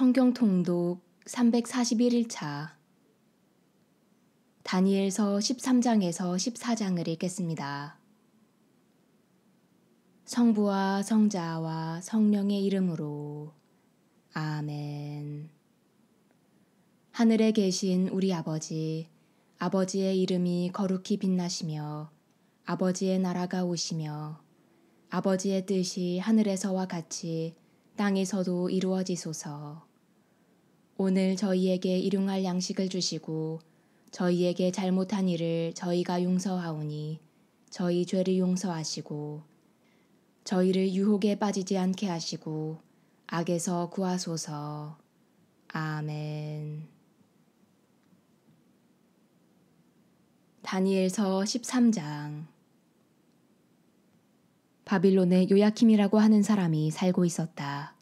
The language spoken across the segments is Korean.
성경 통독 341일차 다니엘서 13장에서 14장을 읽겠습니다. 성부와 성자와 성령의 이름으로 아멘. 하늘에 계신 우리 아버지, 아버지의 이름이 거룩히 빛나시며 아버지의 나라가 오시며 아버지의 뜻이 하늘에서와 같이 땅에서도 이루어지소서. 오늘 저희에게 일용할 양식을 주시고 저희에게 잘못한 일을 저희가 용서하오니 저희 죄를 용서하시고 저희를 유혹에 빠지지 않게 하시고 악에서 구하소서. 아멘. 다니엘서 13장. 바빌론에 요야킴이라고 하는 사람이 살고 있었다.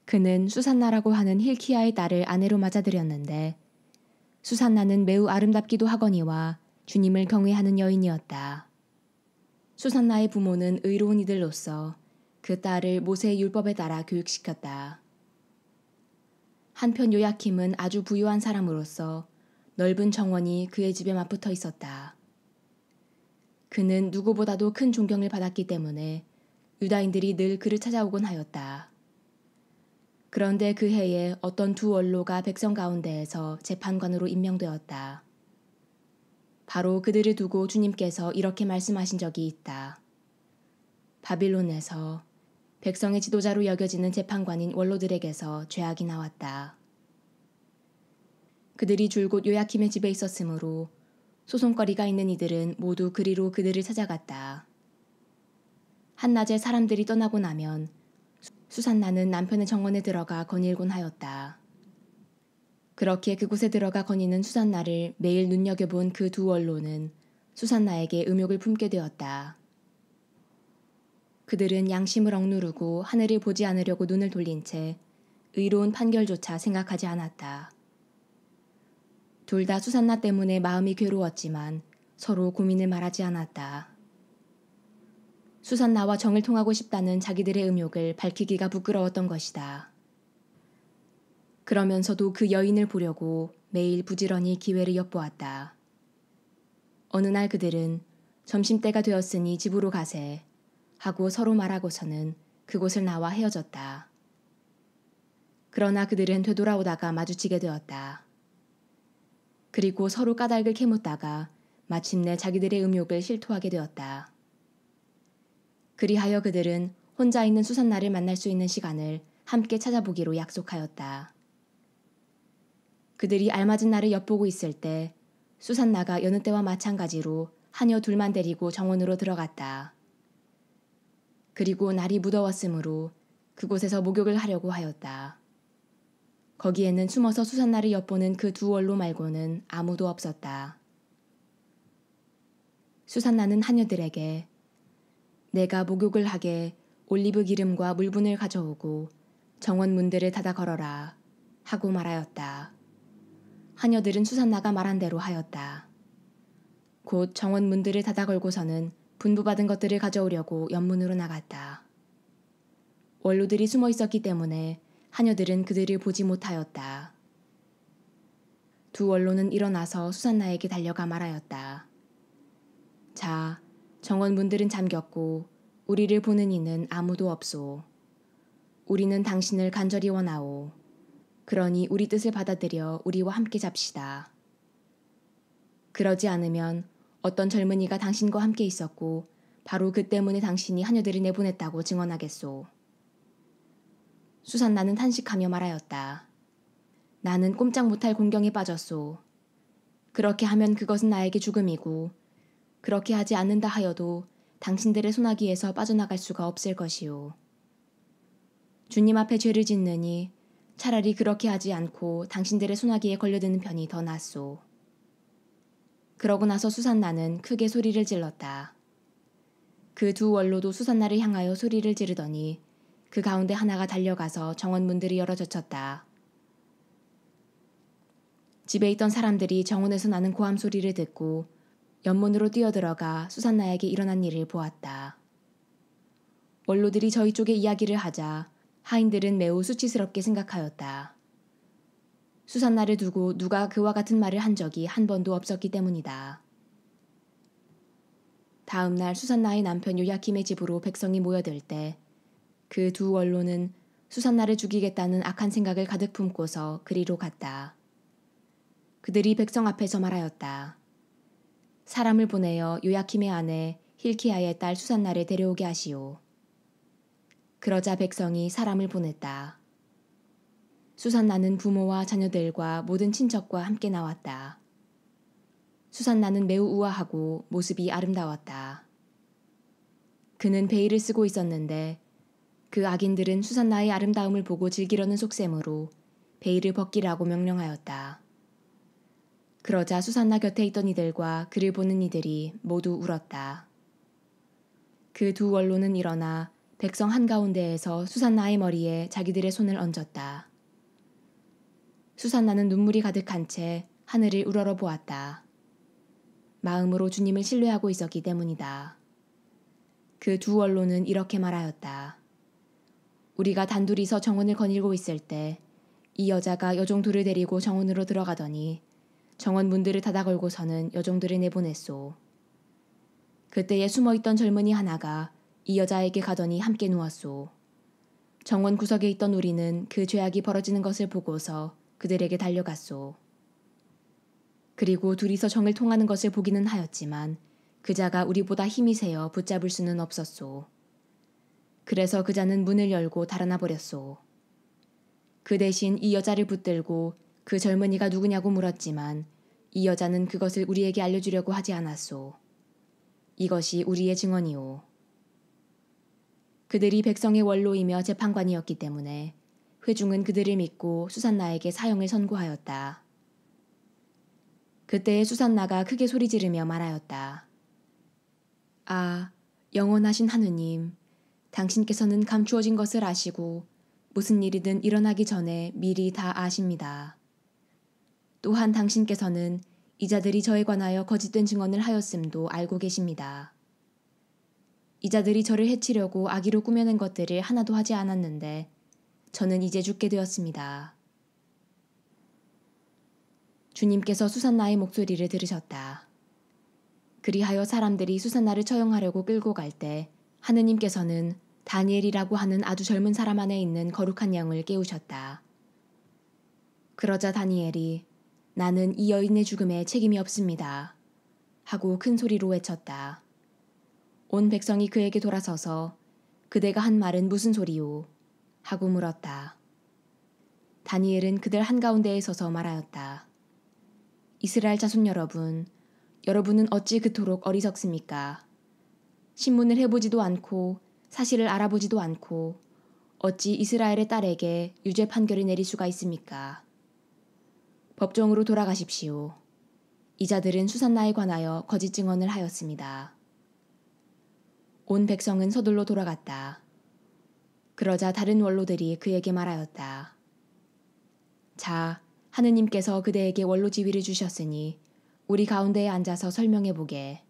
그는 수산나라고 하는 힐키야의 딸을 아내로 맞아들였는데 수산나는 매우 아름답기도 하거니와 주님을 경외하는 여인이었다. 수산나의 부모는 의로운 이들로서 그 딸을 모세의 율법에 따라 교육시켰다. 한편 요야킴은 아주 부유한 사람으로서 넓은 정원이 그의 집에 맞붙어 있었다. 그는 누구보다도 큰 존경을 받았기 때문에 유다인들이 늘 그를 찾아오곤 하였다. 그런데 그 해에 어떤 두 원로가 백성 가운데에서 재판관으로 임명되었다. 바로 그들을 두고 주님께서 이렇게 말씀하신 적이 있다. 바빌론에서 백성의 지도자로 여겨지는 재판관인 원로들에게서 죄악이 나왔다. 그들이 줄곧 요야킴의 집에 있었으므로 소송거리가 있는 이들은 모두 그리로 그들을 찾아갔다. 한낮에 사람들이 떠나고 나면 수산나는 남편의 정원에 들어가 거닐곤 하였다. 그렇게 그곳에 들어가 거니는 수산나를 매일 눈여겨본 그 두 원로는 수산나에게 음욕을 품게 되었다. 그들은 양심을 억누르고 하늘을 보지 않으려고 눈을 돌린 채 의로운 판결조차 생각하지 않았다. 둘 다 수산나 때문에 마음이 괴로웠지만 서로 고민을 말하지 않았다. 수산나와 정을 통하고 싶다는 자기들의 음욕을 밝히기가 부끄러웠던 것이다. 그러면서도 그 여인을 보려고 매일 부지런히 기회를 엿보았다. 어느 날 그들은 점심때가 되었으니 집으로 가세 하고 서로 말하고서는 그곳을 나와 헤어졌다. 그러나 그들은 되돌아오다가 마주치게 되었다. 그리고 서로 까닭을 캐묻다가 마침내 자기들의 음욕을 실토하게 되었다. 그리하여 그들은 혼자 있는 수산나를 만날 수 있는 시간을 함께 찾아보기로 약속하였다. 그들이 알맞은 날을 엿보고 있을 때 수산나가 여느 때와 마찬가지로 하녀 둘만 데리고 정원으로 들어갔다. 그리고 날이 무더웠으므로 그곳에서 목욕을 하려고 하였다. 거기에는 숨어서 수산나를 엿보는 그 두 원로 말고는 아무도 없었다. 수산나는 하녀들에게 내가 목욕을 하게 올리브 기름과 물분을 가져오고 정원 문들을 닫아 걸어라 하고 말하였다. 하녀들은 수산나가 말한 대로 하였다. 곧 정원 문들을 닫아 걸고서는 분부받은 것들을 가져오려고 연문으로 나갔다. 원로들이 숨어 있었기 때문에 하녀들은 그들을 보지 못하였다. 두 원로는 일어나서 수산나에게 달려가 말하였다. 자, 정원 문들은 잠겼고 우리를 보는 이는 아무도 없소. 우리는 당신을 간절히 원하오. 그러니 우리 뜻을 받아들여 우리와 함께 잡시다. 그러지 않으면 어떤 젊은이가 당신과 함께 있었고 바로 그 때문에 당신이 하녀들을 내보냈다고 증언하겠소. 수산나는 탄식하며 말하였다. 나는 꼼짝 못할 공경에 빠졌소. 그렇게 하면 그것은 나에게 죽음이고 그렇게 하지 않는다 하여도 당신들의 소나기에서 빠져나갈 수가 없을 것이오. 주님 앞에 죄를 짓느니 차라리 그렇게 하지 않고 당신들의 소나기에 걸려드는 편이 더 낫소. 그러고 나서 수산나는 크게 소리를 질렀다. 그 두 원로도 수산나를 향하여 소리를 지르더니 그 가운데 하나가 달려가서 정원 문들이 열어젖혔다. 집에 있던 사람들이 정원에서 나는 고함 소리를 듣고 연문으로 뛰어들어가 수산나에게 일어난 일을 보았다. 원로들이 저희 쪽에 이야기를 하자 하인들은 매우 수치스럽게 생각하였다. 수산나를 두고 누가 그와 같은 말을 한 적이 한 번도 없었기 때문이다. 다음 날 수산나의 남편 요야킴의 집으로 백성이 모여들 때 그 두 원로는 수산나를 죽이겠다는 악한 생각을 가득 품고서 그리로 갔다. 그들이 백성 앞에서 말하였다. 사람을 보내어 요야킴의 아내 힐키야의 딸 수산나를 데려오게 하시오. 그러자 백성이 사람을 보냈다. 수산나는 부모와 자녀들과 모든 친척과 함께 나왔다. 수산나는 매우 우아하고 모습이 아름다웠다. 그는 베일을 쓰고 있었는데 그 악인들은 수산나의 아름다움을 보고 즐기려는 속셈으로 베일을 벗기라고 명령하였다. 그러자 수산나 곁에 있던 이들과 그를 보는 이들이 모두 울었다. 그 두 원로는 일어나 백성 한가운데에서 수산나의 머리에 자기들의 손을 얹었다. 수산나는 눈물이 가득한 채 하늘을 우러러 보았다. 마음으로 주님을 신뢰하고 있었기 때문이다. 그 두 원로는 이렇게 말하였다. 우리가 단둘이서 정원을 거닐고 있을 때 이 여자가 여종 둘을 데리고 정원으로 들어가더니 정원 문들을 닫아 걸고서는 여종들을 내보냈소. 그때에 숨어있던 젊은이 하나가 이 여자에게 가더니 함께 누웠소. 정원 구석에 있던 우리는 그 죄악이 벌어지는 것을 보고서 그들에게 달려갔소. 그리고 둘이서 정을 통하는 것을 보기는 하였지만 그자가 우리보다 힘이 세어 붙잡을 수는 없었소. 그래서 그자는 문을 열고 달아나 버렸소. 그 대신 이 여자를 붙들고 그 젊은이가 누구냐고 물었지만 이 여자는 그것을 우리에게 알려주려고 하지 않았소. 이것이 우리의 증언이오. 그들이 백성의 원로이며 재판관이었기 때문에 회중은 그들을 믿고 수산나에게 사형을 선고하였다. 그때에 수산나가 크게 소리 지르며 말하였다. 아, 영원하신 하느님, 당신께서는 감추어진 것을 아시고 무슨 일이든 일어나기 전에 미리 다 아십니다. 또한 당신께서는 이 자들이 저에 관하여 거짓된 증언을 하였음도 알고 계십니다. 이 자들이 저를 해치려고 악의로 꾸며낸 것들을 하나도 하지 않았는데 저는 이제 죽게 되었습니다. 주님께서 수산나의 목소리를 들으셨다. 그리하여 사람들이 수산나를 처형하려고 끌고 갈 때 하느님께서는 다니엘이라고 하는 아주 젊은 사람 안에 있는 거룩한 영을 깨우셨다. 그러자 다니엘이 나는 이 여인의 죽음에 책임이 없습니다. 하고 큰 소리로 외쳤다. 온 백성이 그에게 돌아서서 그대가 한 말은 무슨 소리요? 하고 물었다. 다니엘은 그들 한가운데에 서서 말하였다. 이스라엘 자손 여러분, 여러분은 어찌 그토록 어리석습니까? 신문을 해보지도 않고 사실을 알아보지도 않고 어찌 이스라엘의 딸에게 유죄 판결을 내릴 수가 있습니까? 법정으로 돌아가십시오. 이 자들은 수산나에 관하여 거짓 증언을 하였습니다. 온 백성은 서둘러 돌아갔다. 그러자 다른 원로들이 그에게 말하였다. 자, 하느님께서 그대에게 원로 지위를 주셨으니 우리 가운데에 앉아서 설명해보게.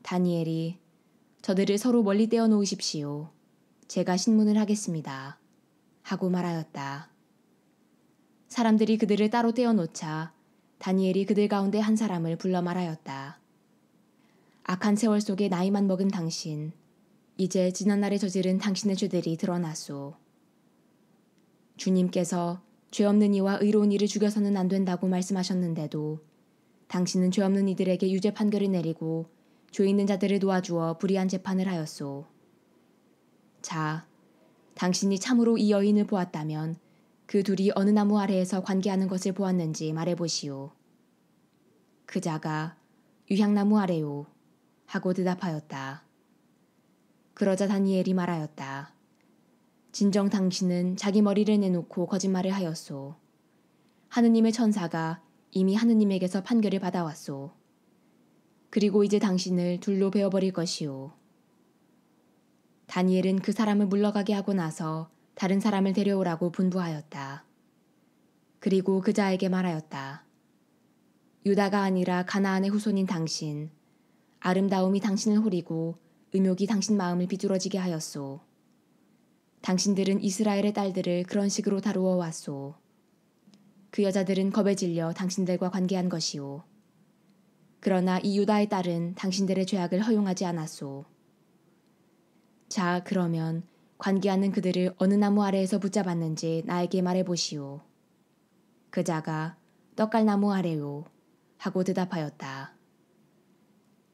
다니엘이 저들을 서로 멀리 떼어 놓으십시오. 제가 신문을 하겠습니다. 하고 말하였다. 사람들이 그들을 따로 떼어 놓자 다니엘이 그들 가운데 한 사람을 불러 말하였다. 악한 세월 속에 나이만 먹은 당신, 이제 지난날에 저지른 당신의 죄들이 드러났소. 주님께서 죄 없는 이와 의로운 이를 죽여서는 안 된다고 말씀하셨는데도 당신은 죄 없는 이들에게 유죄 판결을 내리고 죄 있는 자들을 놓아주어 불의한 재판을 하였소. 자, 당신이 참으로 이 여인을 보았다면 그 둘이 어느 나무 아래에서 관계하는 것을 보았는지 말해보시오. 그자가 유향나무 아래요. 하고 대답하였다. 그러자 다니엘이 말하였다. 진정 당신은 자기 머리를 내놓고 거짓말을 하였소. 하느님의 천사가 이미 하느님에게서 판결을 받아왔소. 그리고 이제 당신을 둘로 베어버릴 것이오. 다니엘은 그 사람을 물러가게 하고 나서 다른 사람을 데려오라고 분부하였다. 그리고 그자에게 말하였다. 유다가 아니라 가나안의 후손인 당신, 아름다움이 당신을 호리고 음욕이 당신 마음을 비뚤어지게 하였소. 당신들은 이스라엘의 딸들을 그런 식으로 다루어 왔소. 그 여자들은 겁에 질려 당신들과 관계한 것이오. 그러나 이 유다의 딸은 당신들의 죄악을 허용하지 않았소. 자, 그러면 관계하는 그들을 어느 나무 아래에서 붙잡았는지 나에게 말해보시오. 그 자가 떡갈나무 아래요 하고 대답하였다.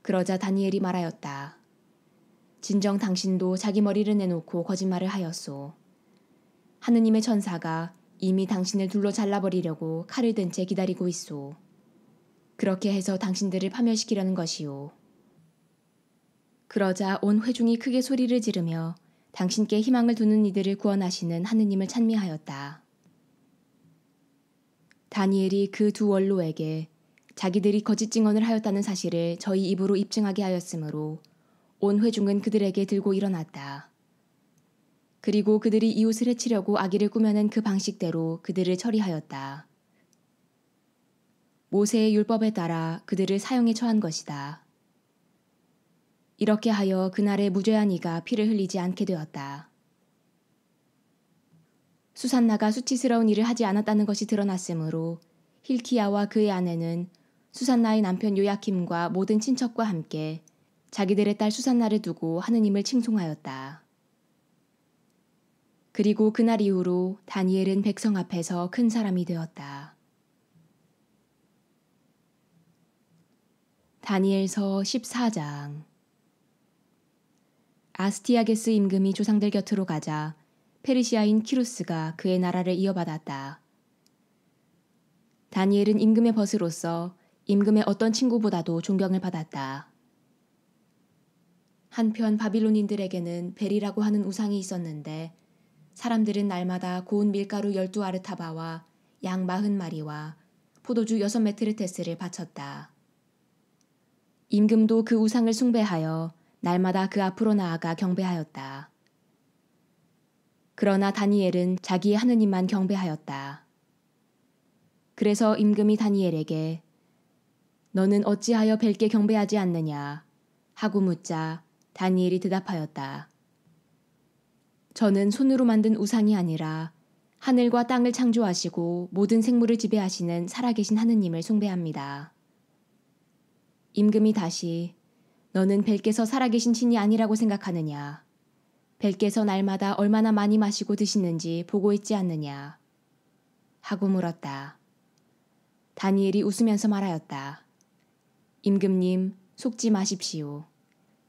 그러자 다니엘이 말하였다. 진정 당신도 자기 머리를 내놓고 거짓말을 하였소. 하느님의 천사가 이미 당신을 둘로 잘라버리려고 칼을 든 채 기다리고 있소. 그렇게 해서 당신들을 파멸시키려는 것이오. 그러자 온 회중이 크게 소리를 지르며 당신께 희망을 두는 이들을 구원하시는 하느님을 찬미하였다. 다니엘이 그 두 원로에게 자기들이 거짓 증언을 하였다는 사실을 저희 입으로 입증하게 하였으므로 온 회중은 그들에게 들고 일어났다. 그리고 그들이 이웃을 해치려고 악의를 꾸며낸 그 방식대로 그들을 처리하였다. 모세의 율법에 따라 그들을 사형에 처한 것이다. 이렇게 하여 그날의 무죄한 이가 피를 흘리지 않게 되었다. 수산나가 수치스러운 일을 하지 않았다는 것이 드러났으므로 힐키야와 그의 아내는 수산나의 남편 요야킴과 모든 친척과 함께 자기들의 딸 수산나를 두고 하느님을 칭송하였다. 그리고 그날 이후로 다니엘은 백성 앞에서 큰 사람이 되었다. 다니엘서 14장. 아스티아게스 임금이 조상들 곁으로 가자 페르시아인 키루스가 그의 나라를 이어받았다. 다니엘은 임금의 벗으로서 임금의 어떤 친구보다도 존경을 받았다. 한편 바빌론인들에게는 벨이라고 하는 우상이 있었는데 사람들은 날마다 고운 밀가루 12아르타바와 양 40마리와 포도주 6메트르테스를 바쳤다. 임금도 그 우상을 숭배하여 날마다 그 앞으로 나아가 경배하였다. 그러나 다니엘은 자기의 하느님만 경배하였다. 그래서 임금이 다니엘에게 너는 어찌하여 벨께 경배하지 않느냐 하고 묻자 다니엘이 대답하였다. 저는 손으로 만든 우상이 아니라 하늘과 땅을 창조하시고 모든 생물을 지배하시는 살아계신 하느님을 숭배합니다. 임금이 다시 너는 벨께서 살아계신 신이 아니라고 생각하느냐? 벨께서 날마다 얼마나 많이 마시고 드시는지 보고 있지 않느냐? 하고 물었다. 다니엘이 웃으면서 말하였다. 임금님, 속지 마십시오.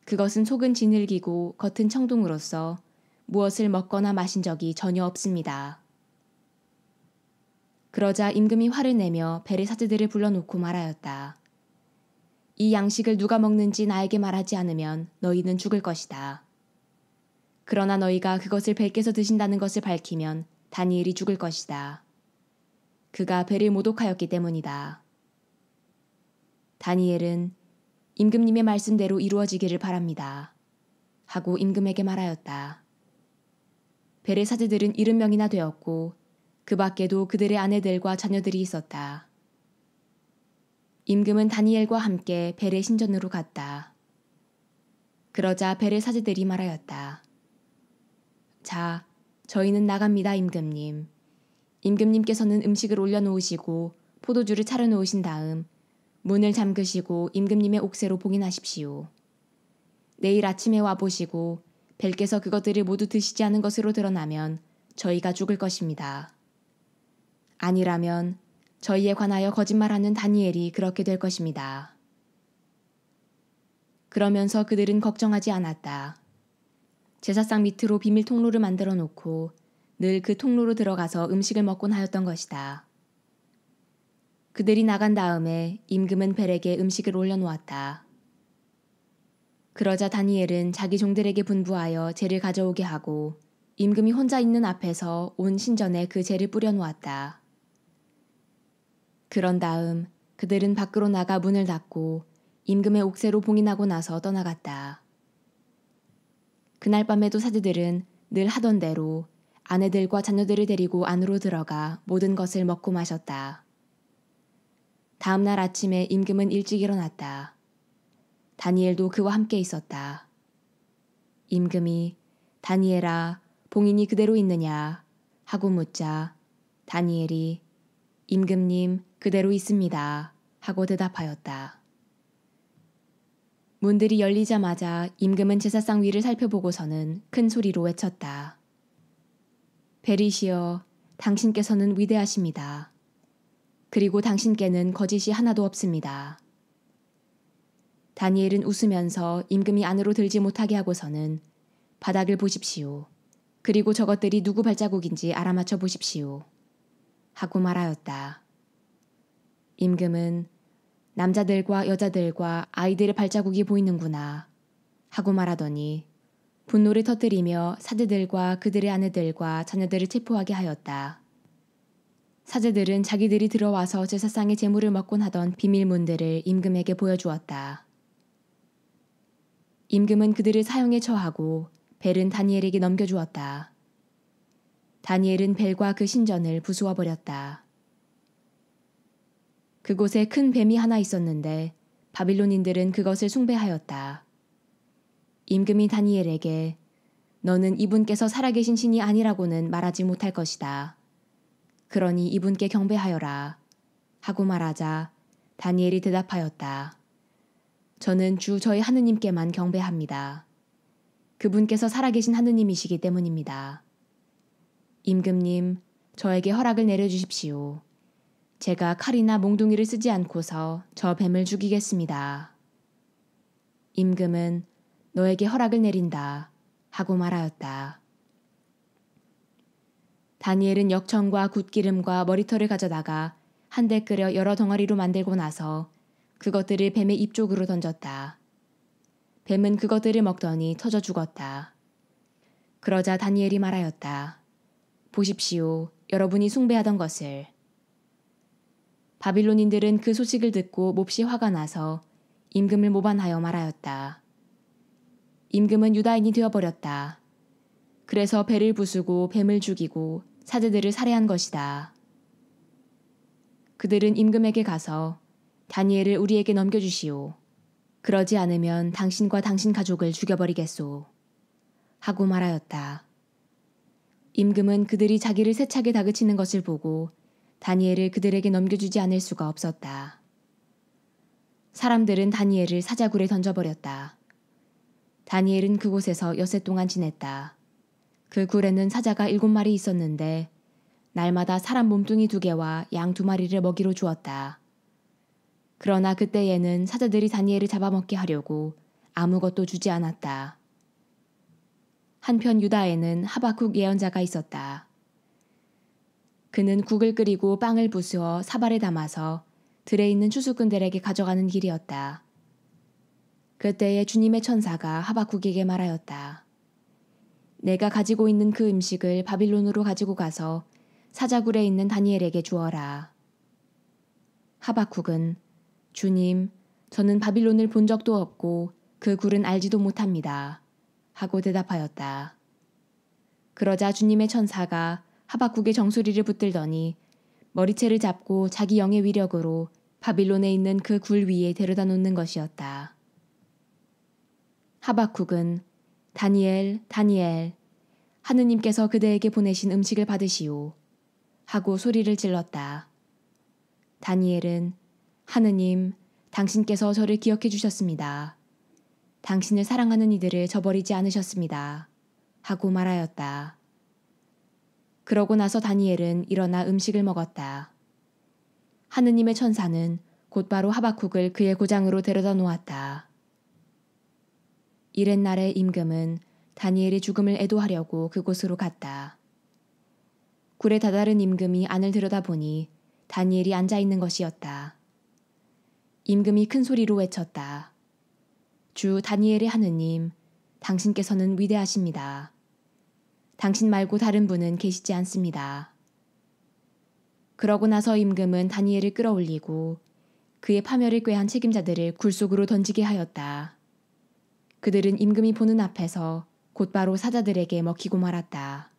그것은 속은 진흙이고 겉은 청동으로서 무엇을 먹거나 마신 적이 전혀 없습니다. 그러자 임금이 화를 내며 벨의 사제들을 불러놓고 말하였다. 이 양식을 누가 먹는지 나에게 말하지 않으면 너희는 죽을 것이다. 그러나 너희가 그것을 벨께서 드신다는 것을 밝히면 다니엘이 죽을 것이다. 그가 벨을 모독하였기 때문이다. 다니엘은 임금님의 말씀대로 이루어지기를 바랍니다. 하고 임금에게 말하였다. 벨의 사제들은 70명이나 되었고 그 밖에도 그들의 아내들과 자녀들이 있었다. 임금은 다니엘과 함께 벨의 신전으로 갔다. 그러자 벨의 사제들이 말하였다. 자, 저희는 나갑니다, 임금님. 임금님께서는 음식을 올려놓으시고 포도주를 차려놓으신 다음 문을 잠그시고 임금님의 옥새로 봉인하십시오. 내일 아침에 와보시고 벨께서 그것들을 모두 드시지 않은 것으로 드러나면 저희가 죽을 것입니다. 아니라면 저희에 관하여 거짓말하는 다니엘이 그렇게 될 것입니다. 그러면서 그들은 걱정하지 않았다. 제사상 밑으로 비밀 통로를 만들어 놓고 늘 그 통로로 들어가서 음식을 먹곤 하였던 것이다. 그들이 나간 다음에 임금은 벨에게 음식을 올려놓았다. 그러자 다니엘은 자기 종들에게 분부하여 재를 가져오게 하고 임금이 혼자 있는 앞에서 온 신전에 그 재를 뿌려놓았다. 그런 다음 그들은 밖으로 나가 문을 닫고 임금의 옥새로 봉인하고 나서 떠나갔다. 그날 밤에도 사제들은 늘 하던 대로 아내들과 자녀들을 데리고 안으로 들어가 모든 것을 먹고 마셨다. 다음 날 아침에 임금은 일찍 일어났다. 다니엘도 그와 함께 있었다. 임금이 다니엘아, 봉인이 그대로 있느냐 하고 묻자 다니엘이 임금님 그대로 있습니다 하고 대답하였다. 문들이 열리자마자 임금은 제사상 위를 살펴보고서는 큰 소리로 외쳤다. 베리시여, 당신께서는 위대하십니다. 그리고 당신께는 거짓이 하나도 없습니다. 다니엘은 웃으면서 임금이 안으로 들지 못하게 하고서는 바닥을 보십시오. 그리고 저것들이 누구 발자국인지 알아맞혀 보십시오. 하고 말하였다. 임금은 남자들과 여자들과 아이들의 발자국이 보이는구나 하고 말하더니 분노를 터뜨리며 사제들과 그들의 아내들과 자녀들을 체포하게 하였다. 사제들은 자기들이 들어와서 제사상의 제물을 먹곤 하던 비밀문들을 임금에게 보여주었다. 임금은 그들을 사형에 처하고 벨은 다니엘에게 넘겨주었다. 다니엘은 벨과 그 신전을 부수어 버렸다. 그곳에 큰 뱀이 하나 있었는데 바빌론인들은 그것을 숭배하였다. 임금이 다니엘에게 너는 이분께서 살아계신 신이 아니라고는 말하지 못할 것이다. 그러니 이분께 경배하여라 하고 말하자 다니엘이 대답하였다. 저는 주 저희 하느님께만 경배합니다. 그분께서 살아계신 하느님이시기 때문입니다. 임금님, 저에게 허락을 내려주십시오. 제가 칼이나 몽둥이를 쓰지 않고서 저 뱀을 죽이겠습니다. 임금은 너에게 허락을 내린다 하고 말하였다. 다니엘은 역청과 굿기름과 머리털을 가져다가 한데 끓여 여러 덩어리로 만들고 나서 그것들을 뱀의 입 쪽으로 던졌다. 뱀은 그것들을 먹더니 터져 죽었다. 그러자 다니엘이 말하였다. 보십시오, 여러분이 숭배하던 것을. 바빌론인들은 그 소식을 듣고 몹시 화가 나서 임금을 모반하여 말하였다. 임금은 유다인이 되어버렸다. 그래서 배를 부수고 뱀을 죽이고 사제들을 살해한 것이다. 그들은 임금에게 가서 다니엘을 우리에게 넘겨주시오. 그러지 않으면 당신과 당신 가족을 죽여버리겠소. 하고 말하였다. 임금은 그들이 자기를 세차게 다그치는 것을 보고 다니엘을 그들에게 넘겨주지 않을 수가 없었다. 사람들은 다니엘을 사자굴에 던져버렸다. 다니엘은 그곳에서 엿새 동안 지냈다. 그 굴에는 사자가 7마리 있었는데 날마다 사람 몸뚱이 2개와 양 2마리를 먹이로 주었다. 그러나 그때에는 사자들이 다니엘을 잡아먹게 하려고 아무것도 주지 않았다. 한편 유다에는 하박국 예언자가 있었다. 그는 국을 끓이고 빵을 부수어 사발에 담아서 들에 있는 추수꾼들에게 가져가는 길이었다. 그때에 주님의 천사가 하박국에게 말하였다. 내가 가지고 있는 그 음식을 바빌론으로 가지고 가서 사자굴에 있는 다니엘에게 주어라. 하박국은 주님, 저는 바빌론을 본 적도 없고 그 굴은 알지도 못합니다. 하고 대답하였다. 그러자 주님의 천사가 하박국의 정수리를 붙들더니 머리채를 잡고 자기 영의 위력으로 바빌론에 있는 그 굴 위에 데려다 놓는 것이었다. 하박국은 다니엘, 다니엘, 하느님께서 그대에게 보내신 음식을 받으시오. 하고 소리를 질렀다. 다니엘은 하느님, 당신께서 저를 기억해 주셨습니다. 당신을 사랑하는 이들을 저버리지 않으셨습니다. 하고 말하였다. 그러고 나서 다니엘은 일어나 음식을 먹었다. 하느님의 천사는 곧바로 하박국을 그의 고장으로 데려다 놓았다. 이튿날에 임금은 다니엘의 죽음을 애도하려고 그곳으로 갔다. 굴에 다다른 임금이 안을 들여다보니 다니엘이 앉아있는 것이었다. 임금이 큰 소리로 외쳤다. 주 다니엘의 하느님, 당신께서는 위대하십니다. 당신 말고 다른 분은 계시지 않습니다. 그러고 나서 임금은 다니엘을 끌어올리고 그의 파멸을 꾀한 책임자들을 굴 속으로 던지게 하였다. 그들은 임금이 보는 앞에서 곧바로 사자들에게 먹히고 말았다.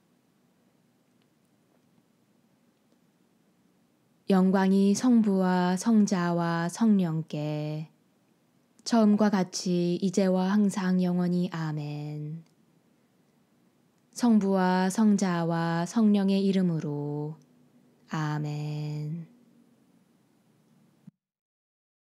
영광이 성부와 성자와 성령께 처음과 같이 이제와 항상 영원히 아멘. 성부와 성자와 성령의 이름으로 아멘.